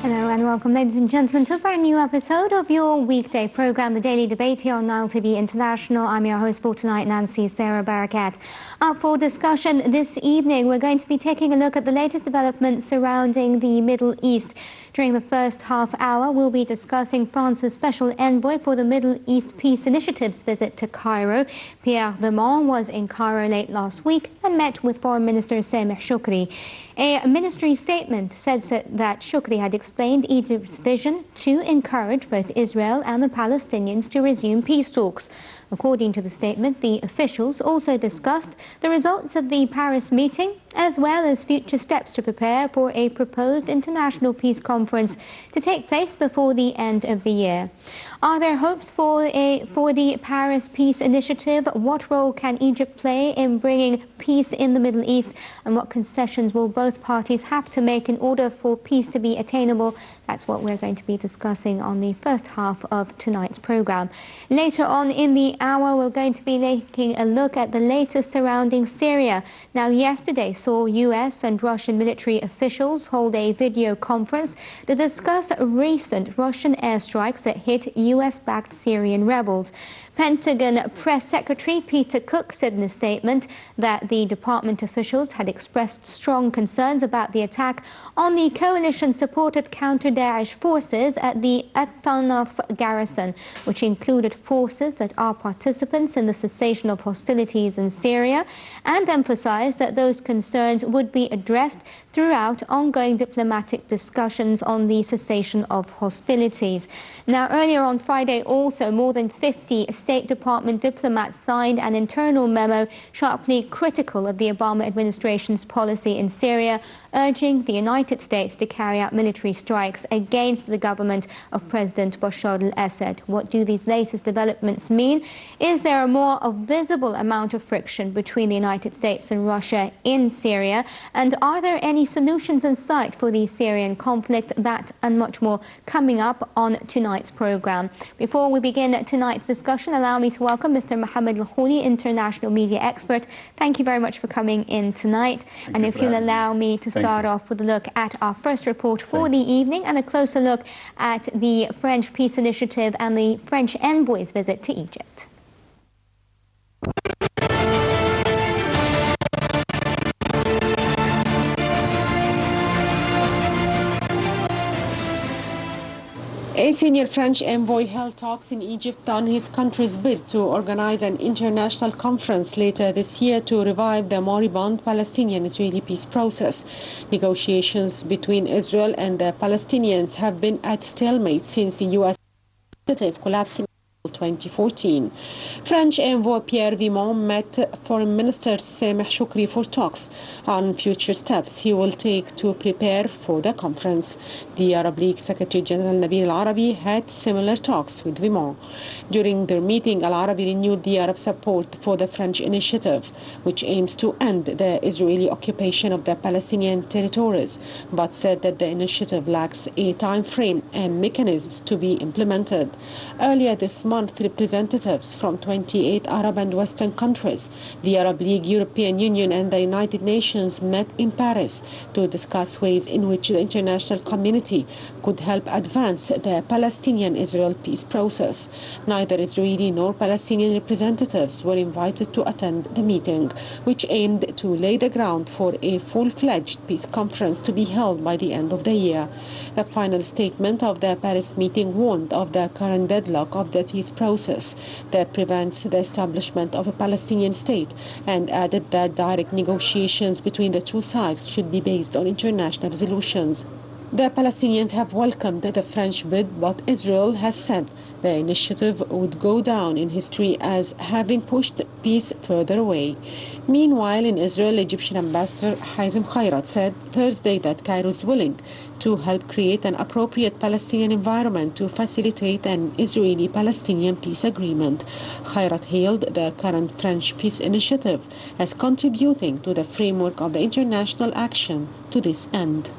Hello and welcome, ladies and gentlemen, to a brand new episode of your weekday program, The Daily Debate, here on Nile TV International. I'm your host for tonight, Nancy Sarah Barakat. Up for discussion this evening, we're going to be taking a look at the latest developments surrounding the Middle East. During the first half hour, we'll be discussing France's special envoy for the Middle East Peace Initiative's visit to Cairo. Pierre Vimont was in Cairo late last week and met with Foreign Minister Sameh Shoukry. A ministry statement said that Shoukry had explained Egypt's vision to encourage both Israel and the Palestinians to resume peace talks. According to the statement, the officials also discussed the results of the Paris meeting, as well as future steps to prepare for a proposed international peace conference to take place before the end of the year. Are there hopes for the Paris Peace Initiative? What role can Egypt play in bringing peace in the Middle East? And what concessions will both parties have to make in order for peace to be attainable? That's what we're going to be discussing on the first half of tonight's program. Later on in the hour, we're going to be taking a look at the latest surrounding Syria. Now, yesterday saw US and Russian military officials hold a video conference to discuss recent Russian airstrikes that hit US-backed Syrian rebels. Pentagon Press Secretary Peter Cook said in a statement that the department officials had expressed strong concerns about the attack on the coalition-supported counter-Daesh forces at the At-Tanaf garrison, which included forces that are participants in the cessation of hostilities in Syria, and emphasized that those concerns would be addressed throughout ongoing diplomatic discussions on the cessation of hostilities. Now, earlier on Friday, also more than 50 State Department diplomats signed an internal memo sharply critical of the Obama administration's policy in Syria, urging the United States to carry out military strikes against the government of President Bashar al-Assad. What do these latest developments mean? Is there a more visible amount of friction between the United States and Russia in Syria? And are there any solutions in sight for the Syrian conflict? That and much more coming up on tonight's program. Before we begin tonight's discussion, allow me to welcome Mr. Mohamed, international media expert. Thank you very much for coming in tonight. And if you'll allow me to start off with a look at our first report for the evening and a closer look at the French Peace Initiative and the French envoy's visit to Egypt. A senior French envoy held talks in Egypt on his country's bid to organize an international conference later this year to revive the moribund Palestinian-Israeli peace process. Negotiations between Israel and the Palestinians have been at stalemate since the U.S. initiative collapsed in 2014. French envoy Pierre Vimont met Foreign Minister Sameh Shoukry for talks on future steps he will take to prepare for the conference. The Arab League Secretary General Nabil Al-Arabi had similar talks with Vimont. During their meeting, Al-Arabi renewed the Arab support for the French initiative, which aims to end the Israeli occupation of the Palestinian territories, but said that the initiative lacks a time frame and mechanisms to be implemented. Earlier this month, representatives from 28 Arab and Western countries, the Arab League, European Union and the United Nations met in Paris to discuss ways in which the international community could help advance the Palestinian-Israel peace process. Neither Israeli nor Palestinian representatives were invited to attend the meeting, which aimed to lay the ground for a full-fledged peace conference to be held by the end of the year. The final statement of the Paris meeting warned of the current deadlock of the peace process that prevents the establishment of a Palestinian state, and added that direct negotiations between the two sides should be based on international resolutions. The Palestinians have welcomed the French bid, but Israel has said the initiative would go down in history as having pushed peace further away. Meanwhile, in Israel, Egyptian Ambassador Hazem Khairat said Thursday that Cairo is willing to help create an appropriate Palestinian environment to facilitate an Israeli-Palestinian peace agreement. Khairat hailed the current French peace initiative as contributing to the framework of the international action to this end.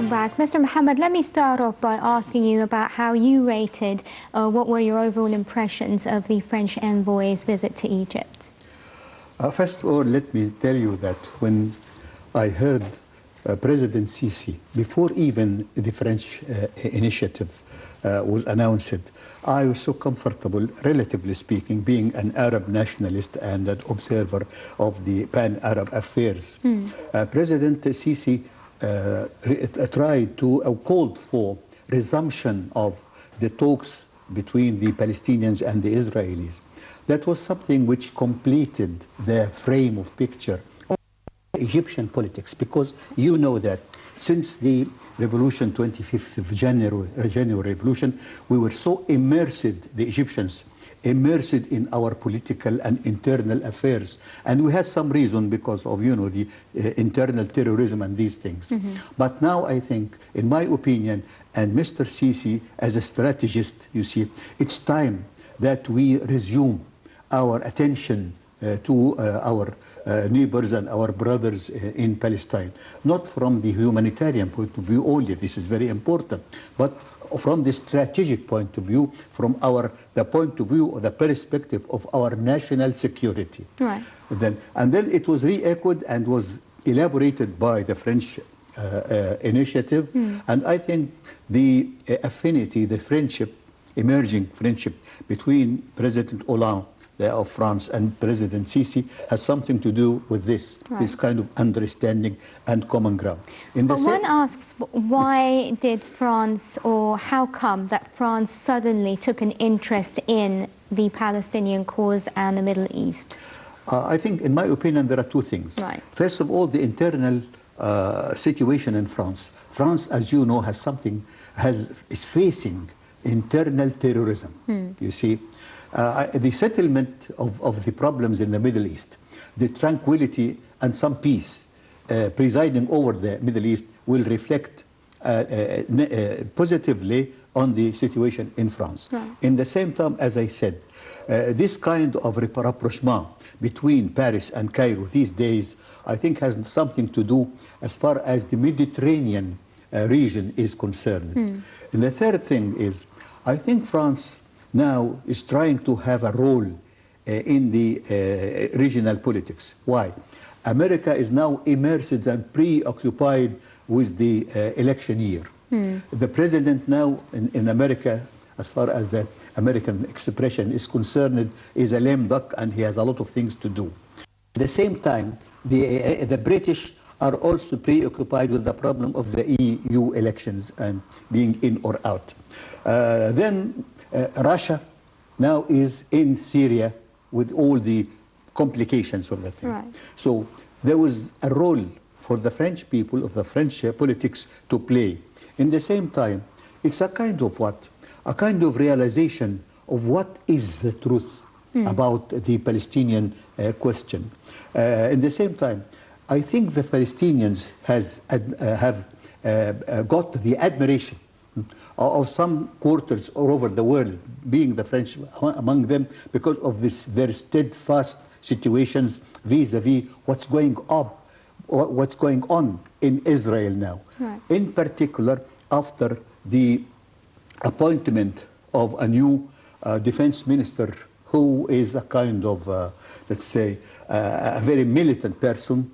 back Mr. Mohamed, let me start off by asking you about how you rated, what were your overall impressions of the French envoy's visit to Egypt? First of all, let me tell you that when I heard President Sisi, before even the French initiative was announced, I was so comfortable, relatively speaking, being an Arab nationalist and an observer of the pan-Arab affairs. President Sisi tried to, called for resumption of the talks between the Palestinians and the Israelis. That was something which completed the frame of picture of Egyptian politics, because you know that since the revolution, 25th of January revolution, we were so immersed, the Egyptians, immersed in our political and internal affairs. And we had some reason because of, you know, the internal terrorism and these things. But now I think, in my opinion, and Mr. Sisi as a strategist, you see, it's time that we resume our attention to our neighbors and our brothers in Palestine, not from the humanitarian point of view only, this is very important, but from the strategic point of view, from the point of view or the perspective of our national security. Right. And then it was re-echoed and was elaborated by the French initiative, and I think the affinity, the friendship, emerging friendship between President Hollande of France and President Sisi has something to do with this, this kind of understanding and common ground. But one asks, why did France, or how come that France suddenly took an interest in the Palestinian cause and the Middle East? I think, in my opinion, there are two things. Right. First of all, the internal situation in France. France, as you know, is facing internal terrorism, you see. The settlement of the problems in the Middle East, the tranquility and some peace presiding over the Middle East will reflect positively on the situation in France. Right. In the same time, as I said, this kind of rapprochement between Paris and Cairo these days, I think, has something to do as far as the Mediterranean region is concerned. And the third thing is, I think France now is trying to have a role in the regional politics. Why? America is now immersed and preoccupied with the election year. The president now in America, as far as the American expression is concerned, is a lame duck, and he has a lot of things to do. At the same time, the British are also preoccupied with the problem of the EU elections and being in or out. Then Russia now is in Syria with all the complications of that thing. Right. So there was a role for the French people, of the French politics, to play. In the same time, it's a kind of what? A kind of realization of what is the truth about the Palestinian question. In the same time, I think the Palestinians have got the admiration of some quarters all over the world, being the French among them, because of their steadfast situations vis-a-vis what's going on in Israel now. Right. In particular, after the appointment of a new defense minister, who is a kind of, let's say, a very militant person,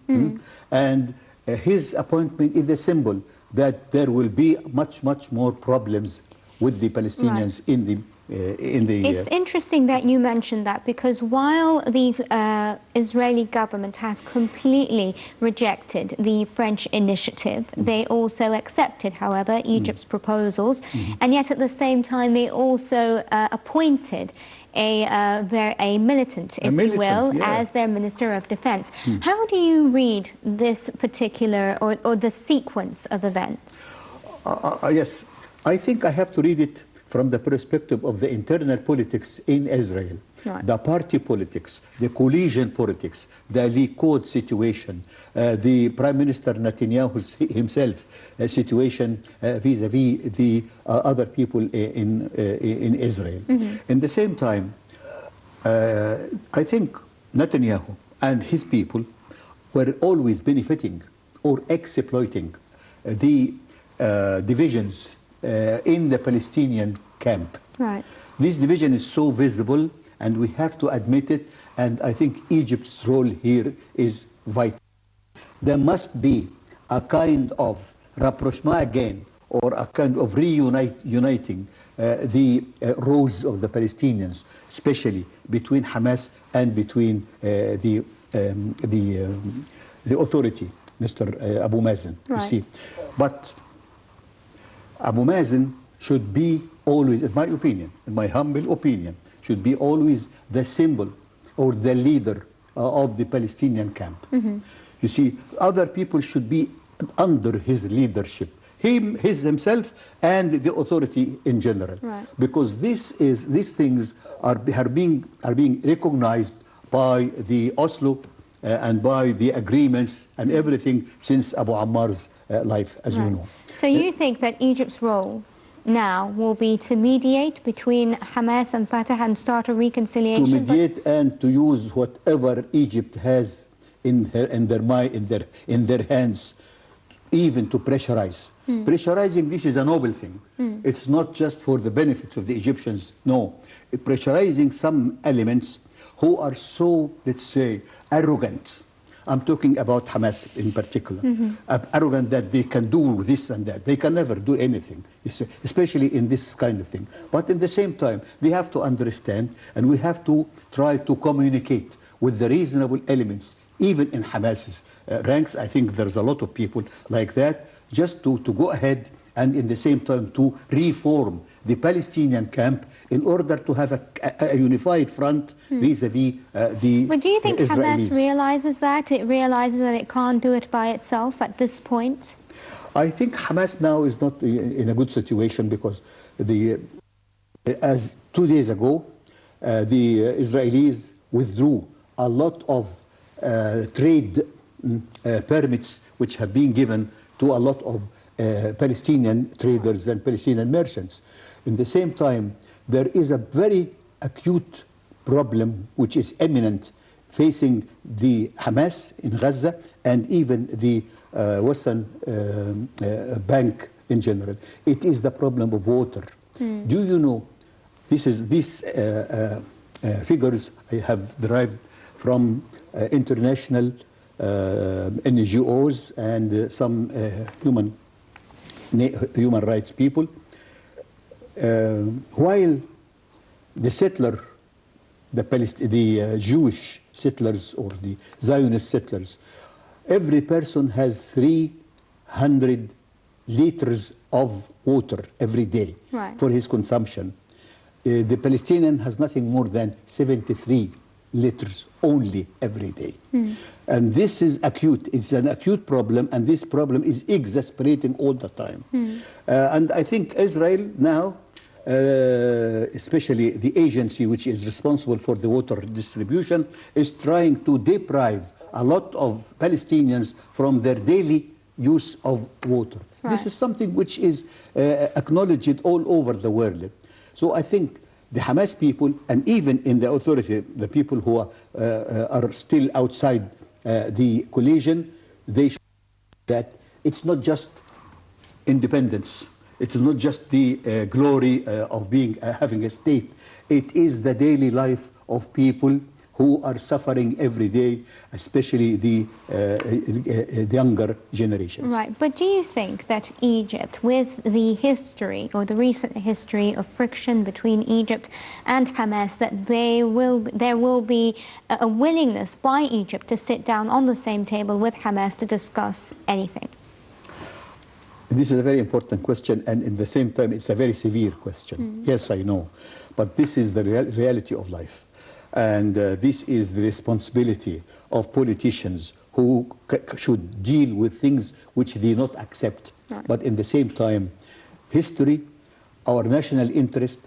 and his appointment is a symbol that there will be much more problems with the Palestinians in the It's interesting that you mentioned that, because while the Israeli government has completely rejected the French initiative, they also accepted, however, Egypt's proposals, and yet at the same time they also appointed a militant, if you will, as their Minister of Defense. How do you read this particular, or the sequence of events? Yes, I think I have to read it from the perspective of the internal politics in Israel, the party politics, the coalition politics, the Likud situation, the Prime Minister Netanyahu himself situation vis-a-vis the other people in Israel. In the same time, I think Netanyahu and his people were always benefiting or exploiting the divisions in the Palestinian camp. Right. This division is so visible, and we have to admit it, and I think Egypt's role here is vital. There must be a kind of rapprochement again, or a kind of reuniting the roles of the Palestinians, especially between Hamas and between the authority, Mr. Abu Mazen. Right. You see, but Abu Mazen should be always, in my opinion, in my humble opinion, should be always the symbol or the leader of the Palestinian camp. Mm-hmm. You see, other people should be under his leadership, himself and the authority in general, right. because these things are being recognized by the Oslo and by the agreements and everything since Abu Ammar's life, as right. you know. So you think that Egypt's role now will be to mediate between Hamas and Fatah and start a reconciliation? To mediate and to use whatever Egypt has in their hands, even to pressurize. Pressurizing, this is a noble thing. It's not just for the benefit of the Egyptians, no. Pressurizing some elements who are so, let's say, arrogant. I'm talking about Hamas in particular. Arrogant that they can do this and that. They can never do anything, especially in this kind of thing. But at the same time, they have to understand, and we have to try to communicate with the reasonable elements, even in Hamas's ranks. I think there's a lot of people like that, just to go ahead and in the same time to reform the Palestinian camp in order to have a unified front vis-a-vis the But do you think Israelis. Hamas realizes that? It realizes that it can't do it by itself at this point? I think Hamas now is not in a good situation because as 2 days ago, the Israelis withdrew a lot of trade permits which have been given to a lot of Palestinian traders and Palestinian merchants. In the same time, there is a very acute problem which is imminent facing the Hamas in Gaza and even the Western Bank in general. It is the problem of water. Do you know, these figures I have derived from international NGOs and some human rights people. While the settler, the Jewish settlers or the Zionist settlers, every person has 300 liters of water every day right. for his consumption. The Palestinian has nothing more than 73 liters only every day. And this is acute. It's an acute problem, and this problem is exasperating all the time. And I think Israel now, especially the agency which is responsible for the water distribution, is trying to deprive a lot of Palestinians from their daily use of water. Right. This is something which is acknowledged all over the world. So I think the Hamas people, and even in the authority, the people who are still outside the coalition, they show that it's not just independence. It is not just the glory of having a state. It is the daily life of people who are suffering every day, especially the younger generations. Right, but do you think that Egypt, with the history or the recent history of friction between Egypt and Hamas, that there will be a willingness by Egypt to sit down on the same table with Hamas to discuss anything? This is a very important question, and at the same time, it's a very severe question. Yes, I know, but this is the reality of life. And this is the responsibility of politicians who should deal with things which they not accept. Right. But in the same time, history, our national interest,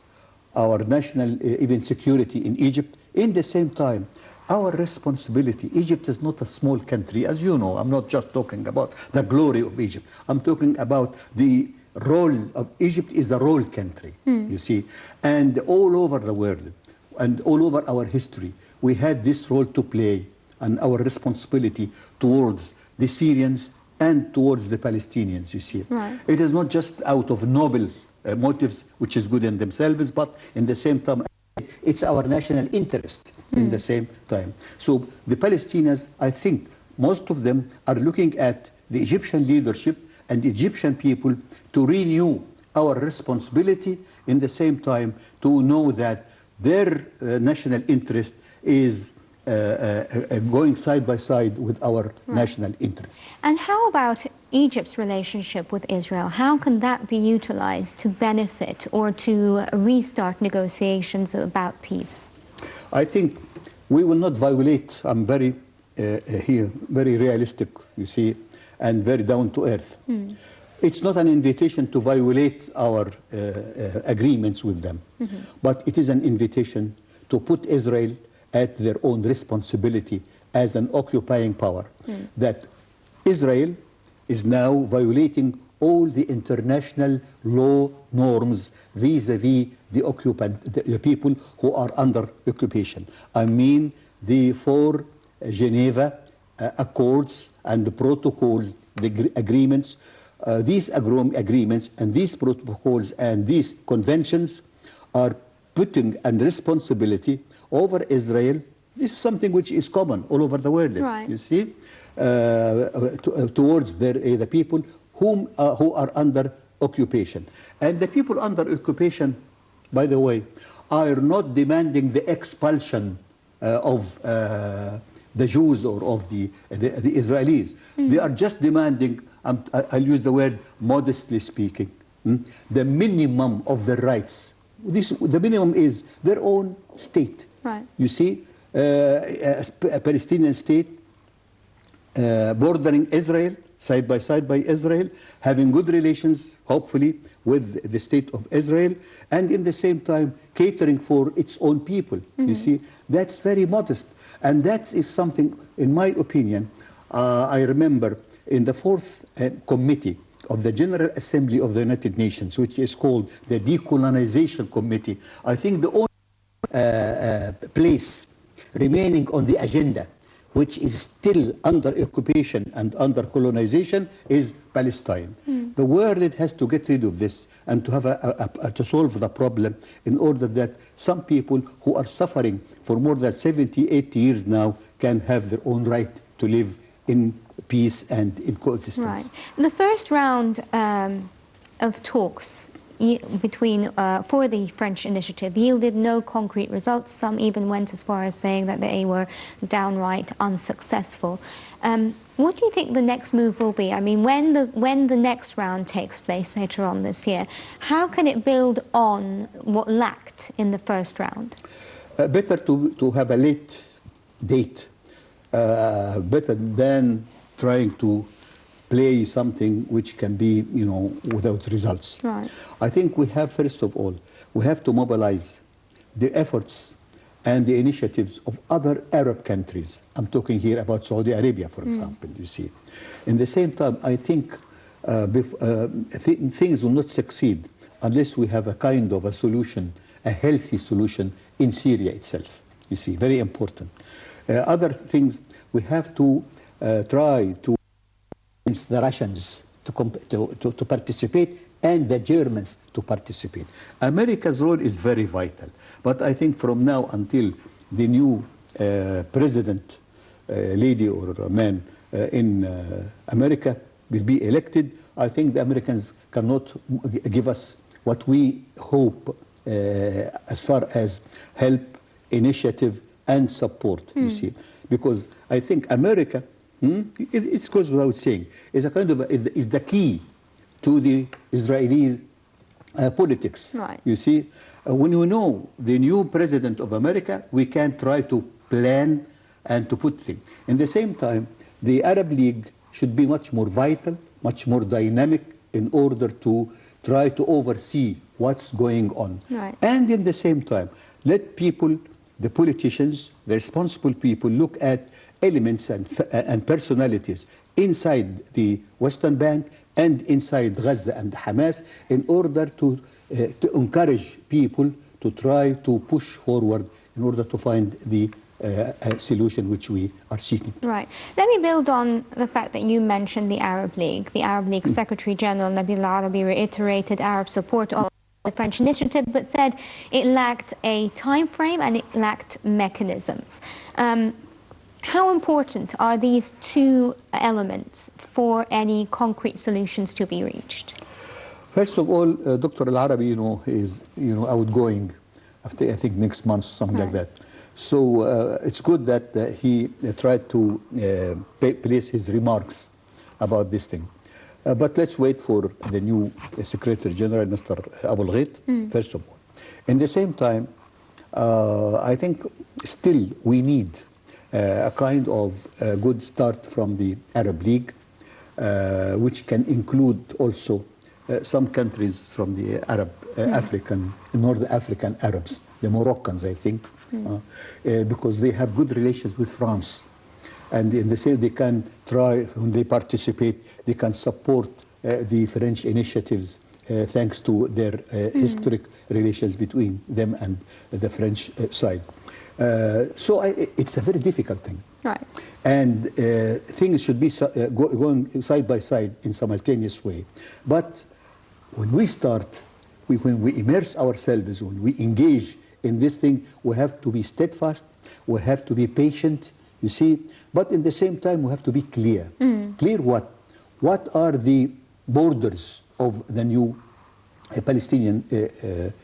our national even security in Egypt, in the same time, our responsibility. Egypt is not a small country, as you know. I'm not just talking about the glory of Egypt. I'm talking about the role of Egypt is a role country, you see. And all over the world, and all over our history, we had this role to play, and our responsibility towards the Syrians, and towards the Palestinians, you see. Right. It is not just out of noble motives, which is good in themselves, but in the same time, it's our national interest in the same time. So the Palestinians, I think, most of them are looking at the Egyptian leadership and the Egyptian people to renew our responsibility, in the same time to know that their national interest is going side by side with our national interest. And how about Egypt's relationship with Israel? How can that be utilized to benefit or to restart negotiations about peace? I think we will not violate, I'm very very realistic, you see, and very down to earth. It's not an invitation to violate our agreements with them, but it is an invitation to put Israel at their own responsibility as an occupying power. That Israel is now violating all the international law norms vis-a-vis the occupant, the people who are under occupation. I mean the 4 Geneva Accords and the protocols, the agreements. These agreements and these protocols and these conventions are putting a responsibility over Israel. This is something which is common all over the world, right. you see, towards the people who are under occupation. And the people under occupation, by the way, are not demanding the expulsion of the Jews or of the Israelis. They are just demanding, I'll use the word modestly speaking, the minimum of their rights. The minimum is their own state. Right. You see, a Palestinian state bordering Israel, side by Israel, having good relations, hopefully, with the state of Israel, and in the same time catering for its own people. You see, that's very modest. And that is something, in my opinion, I remember in the 4th committee of the General Assembly of the United Nations, which is called the Decolonization Committee, I think the only place remaining on the agenda which is still under occupation and under colonization is Palestine. The world has to get rid of this and to have to solve the problem in order that some people who are suffering for more than 70, 80 years now can have their own right to live in peace and in coexistence. Right. The first round of talks between for the French initiative yielded no concrete results. Some even went as far as saying that they were downright unsuccessful. What do you think the next move will be? I mean, when the next round takes place later on this year, how can it build on what lacked in the first round? Better to have a late date, better than trying to play something which can be, without results. Right. I think we have, first of all, we have to mobilize the efforts and the initiatives of other Arab countries. I'm talking here about Saudi Arabia, for example, you see. In the same time, I think things will not succeed unless we have a kind of a solution, a healthy solution in Syria itself, you see, very important. Other things, we have to try to the Russians to participate and the Germans to participate. America's role is very vital, but I think from now until the new president, lady or man in America will be elected, I think the Americans cannot give us what we hope as far as help, initiative and support, you see, because I think America, it goes without saying, is a kind of is the key to the Israeli politics. Right. You see, when you know the new president of America, we can try to plan and to put things. In the same time, the Arab League should be much more vital, much more dynamic in order to try to oversee what's going on. Right. And in the same time, let people, the politicians, the responsible people, look at elements and personalities inside the Western Bank and inside Gaza and Hamas in order to encourage people to try to push forward in order to find the solution which we are seeking. Right. Let me build on the fact that you mentioned the Arab League. The Arab League Secretary General Nabil Arabi reiterated Arab support of the French initiative, but said it lacked a time frame and it lacked mechanisms. How important are these two elements for any concrete solutions to be reached? First of all, Dr. Al-Arabi, is outgoing after, I think, next month, something like that. So it's good that he tried to place his remarks about this thing. But let's wait for the new Secretary General, Mr. Abu Al-Ghait, first of all. In the same time, I think still we need a kind of good start from the Arab League, which can include also some countries from the Arab, North African Arabs, the Moroccans, I think, because they have good relations with France. And in the same, they can try, when they participate, they can support the French initiatives thanks to their historic relations between them and the French side. So it's a very difficult thing. Right. And things should be going side by side in simultaneous way. But when we start, when we immerse ourselves, when we engage in this thing, we have to be steadfast, we have to be patient, you see, but in the same time we have to be clear. Clear what? What are the borders of the new Palestinian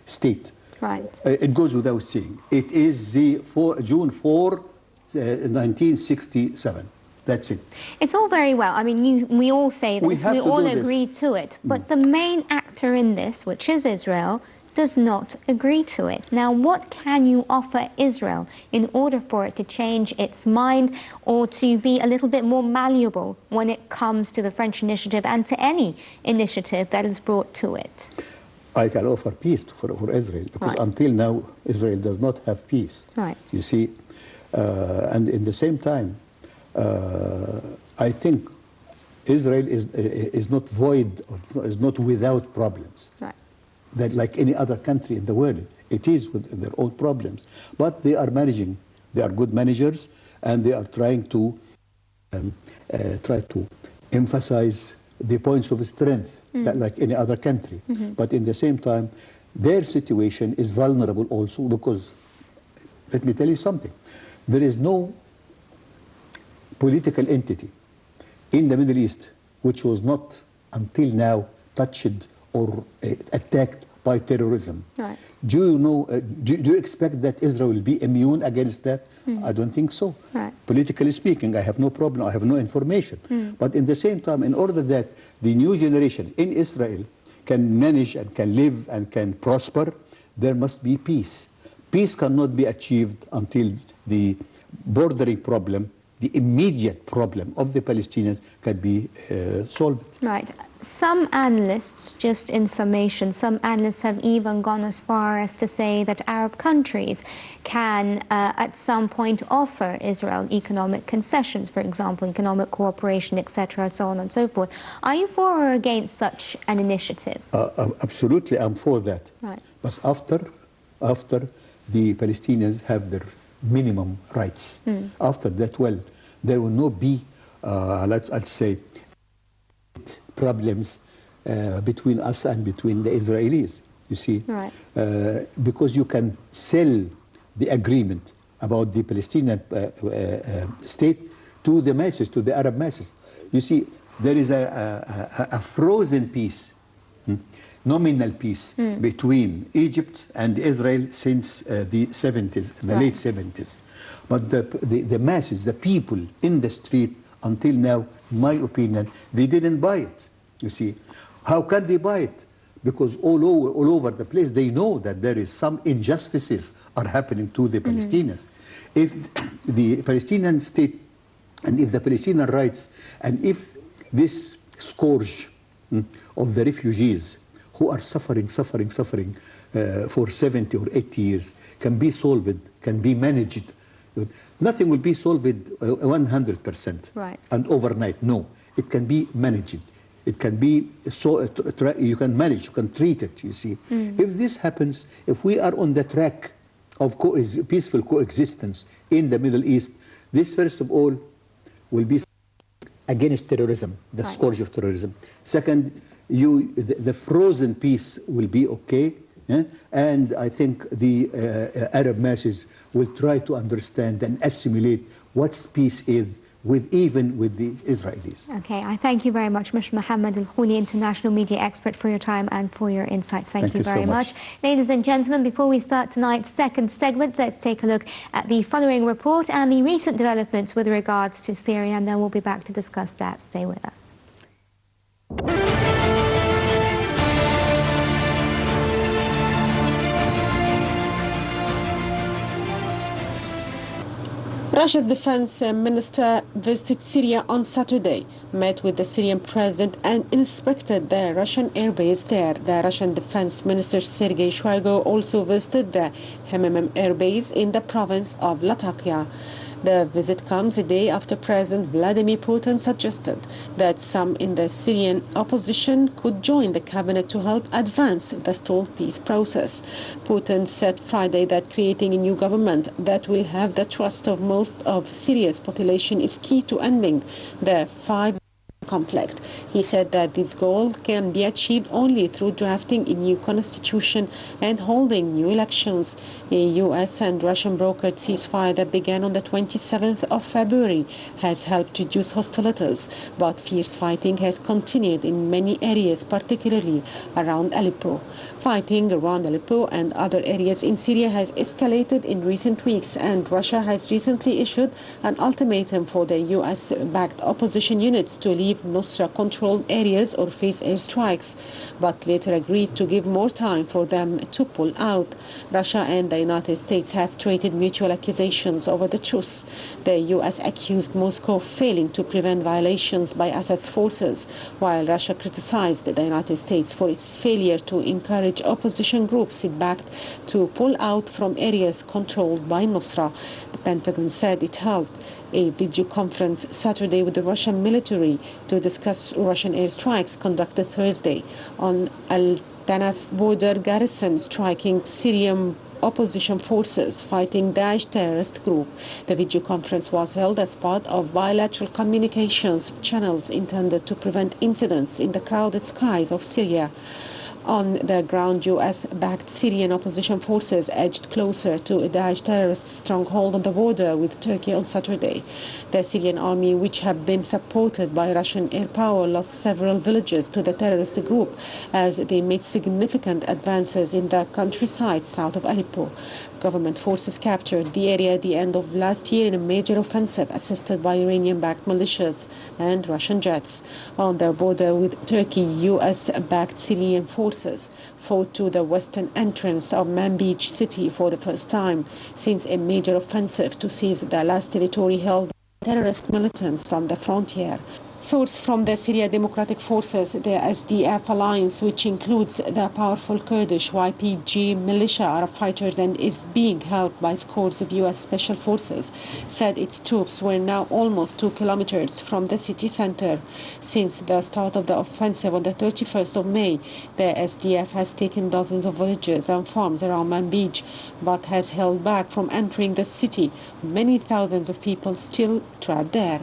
state? Right. It goes without saying. It is the June 4, 1967. That's it. It's all very well. I mean, we all say this, we all agree to it. But the main actor in this, which is Israel, does not agree to it. Now, what can you offer Israel in order for it to change its mind or to be a little bit more malleable when it comes to the French initiative and to any initiative that is brought to it? I can offer peace for Israel, because until now, Israel does not have peace. Right. You see, and in the same time, I think Israel is not void, is not without problems. Right. That like any other country in the world, it is with their own problems. But they are managing, they are good managers, and they are trying to emphasize the points of strength, that like any other country. But in the same time, their situation is vulnerable also, because, let me tell you something, there is no political entity in the Middle East which was not until now touched or attacked by terrorism. Right. Do you know? Do you expect that Israel will be immune against that? I don't think so. Right. Politically speaking, I have no problem. I have no information. But in the same time, in order that the new generation in Israel can manage and can live and can prosper, there must be peace. Peace cannot be achieved until the bordering problem, the immediate problem of the Palestinians, can be solved. Right. Some analysts, just in summation, some analysts have even gone as far as to say that Arab countries can at some point offer Israel economic concessions, for example, economic cooperation, etc., so on and so forth. Are you for or against such an initiative? Absolutely, I'm for that. Right. But after the Palestinians have their minimum rights, after that, well, there will not be, let's say, problems between us and between the Israelis, you see. Right. Because you can sell the agreement about the Palestinian state to the masses, to the Arab masses. You see, there is a frozen peace, nominal peace between Egypt and Israel since the 70s, the late 70s. But the masses, the people in the street, until now, in my opinion, they didn't buy it, you see. How can they buy it? Because all over the place, they know that there is some injustices are happening to the Palestinians. If the Palestinian state, and if the Palestinian rights, and if this scourge of the refugees who are suffering for 70 or 80 years can be solved, can be managed, nothing will be solved 100% right. and overnight. No, it can be managed. It can be you can manage, you can treat it, you see. If this happens, if we are on the track of peaceful coexistence in the Middle East, this, first of all, will be against terrorism, the scourge of terrorism. Second, the frozen peace will be okay. And I think the Arab masses will try to understand and assimilate what peace is, even with the Israelis. Okay, I thank you very much, Mr. Mohamed Kholy, international media expert, for your time and for your insights. Thank you very much. Ladies and gentlemen, before we start tonight's second segment, let's take a look at the following report and the recent developments with regards to Syria, and then we'll be back to discuss that. Stay with us. Russia's defense minister visited Syria on Saturday, met with the Syrian president and inspected the Russian airbase there. The Russian defense minister Sergei Shoigu also visited the HMM airbase in the province of Latakia. The visit comes a day after President Vladimir Putin suggested that some in the Syrian opposition could join the cabinet to help advance the stalled peace process. Putin said Friday that creating a new government that will have the trust of most of Syria's population is key to ending the 5 conflict. He said that this goal can be achieved only through drafting a new constitution and holding new elections. A U.S. and Russian brokered ceasefire that began on the 27th of February has helped reduce hostilities, but fierce fighting has continued in many areas, particularly around Aleppo. Fighting around Aleppo and other areas in Syria has escalated in recent weeks, and Russia has recently issued an ultimatum for the U.S.-backed opposition units to leave Nusra-controlled areas or face airstrikes, but later agreed to give more time for them to pull out. Russia and the United States have traded mutual accusations over the truce. The U.S. accused Moscow of failing to prevent violations by Assad's forces, while Russia criticized the United States for its failure to encourage opposition groups it backed to pull out from areas controlled by Nusra. The Pentagon said it held a video conference Saturday with the Russian military to discuss Russian airstrikes conducted Thursday on Al-Tanaf border garrison striking Syrian opposition forces fighting Daesh terrorist group. The video conference was held as part of bilateral communications channels intended to prevent incidents in the crowded skies of Syria. On the ground, U.S.-backed Syrian opposition forces edged closer to a Daesh terrorist stronghold on the border with Turkey on Saturday. The Syrian army, which had been supported by Russian air power, lost several villages to the terrorist group as they made significant advances in the countryside south of Aleppo. Government forces captured the area at the end of last year in a major offensive assisted by Iranian-backed militias and Russian jets. On the border with Turkey, U.S.-backed Syrian forces fought to the western entrance of Manbij city for the first time since a major offensive to seize the last territory held by terrorist militants on the frontier. Source from the Syria Democratic Forces, the SDF alliance, which includes the powerful Kurdish YPG militia, Arab fighters, and is being helped by scores of U.S. special forces, said its troops were now almost 2 kilometers from the city center. Since the start of the offensive on the 31st of May, the SDF has taken dozens of villages and farms around Manbij, but has held back from entering the city. Many thousands of people still trapped there.